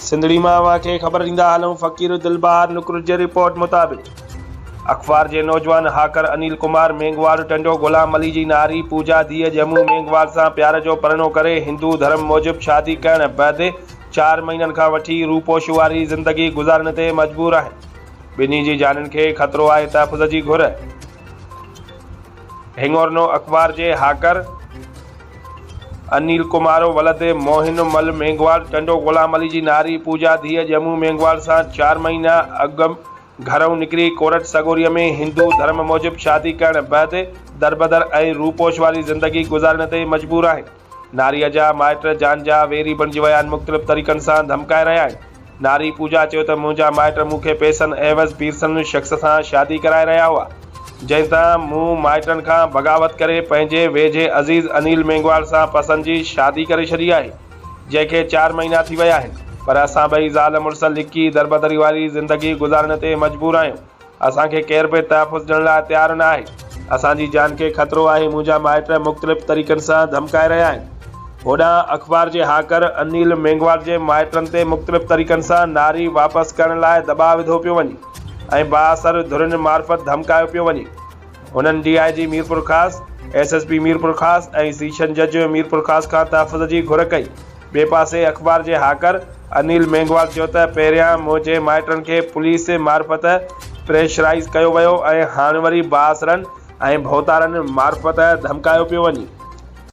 सिंधड़ी मां खे ख़बर ॾींदा हलूं। फ़कीर दिलबहार नुकुर जे रिपोर्ट मुताबिक़ अख़बार जे नौजवान हाकर अनिल कुमार मेंघवाल टंडो गुलाम अली जी नारी पूजा धीअ ॼमू मेंघवाल सां प्यार जो परिणो करे हिंदू धर्म मूजिब शादी करण बैदि 4 महीननि खां वठी रूपोश वारी ज़िंदगी गुज़ारण ते मजबूर आहिनि। ॿिन्ही जी जाननि खे ख़तरो आहे तहफ़ुज़ जी घुर। हिंगोरनो अख़बार जे हाकर अनिल कुमारो वलद मोहिन मल मेंघवाल टंडो गुलाम अली जी नारी पूजा धीअ ॼमू मेंघवाल सां 4 महीना अॻु घरों निकिरी कोरट सगोरीअ में हिंदू धर्म मूजिब शादी करण बैदि दरबदर ऐं रूपोश वारी ज़िंदगी गुज़ारण ते मजबूर आहिनि। नारीअ जा माइट जान जा वेरी बणिजी विया आहिनि, मुख़्तलिफ़ तरीक़नि सां धमकाए रहिया आहिनि। नारी पूजा चयो त मुंहिंजा माइट मूंखे पैसनि एवज़ पीरसन शख़्स सां शादी कराए रहिया हुआ, जंहिं तां मूं माइटनि खां बग़ावत करे पंहिंजे वेझे अज़ीज़ अनिल मेंघवाल सां पसंदि जी शादी करे छॾी आहे, जंहिंखे 4 महीना थी विया आहिनि। पर असां ॿई ज़ाल मुड़ुस लिकी दरबदरी वारी ज़िंदगी गुज़ारण ते मजबूर आहियूं। असांखे केर बि तहफ़ुज़ ॾियण लाइ तयारु न आहे। असांजी जान खे ख़तरो आहे। मुंहिंजा माइट मुख़्तलिफ़ तरीक़नि सां धमकाए रहिया आहिनि। होॾां अख़बार जे हाकर अनिल मेंघवाल जे माइटनि ते मुख़्तलिफ़ तरीक़नि सां नारी वापसि करण लाइ दॿाउ विधो पियो वञे ऐं बाअसर धुरियुनि मार्फत धमकायो पियो वञे। हुननि DIG मीरपुर ख़ासि, SSP मीरपुर ख़ासि ऐं सेशन जज मीरपुर ख़ासि खां तहफ़ुज़ जी घुर कई। ॿिए पासे अख़बार जे हाकर अनिल मेंघवाल चयो त पहिरियां मुंहिंजे माइटनि खे पुलिस मार्फत प्रेशराइज़ कयो वियो ऐं हाणे वरी बाअसरनि ऐं भौतारनि मार्फत धमकायो पियो वञे।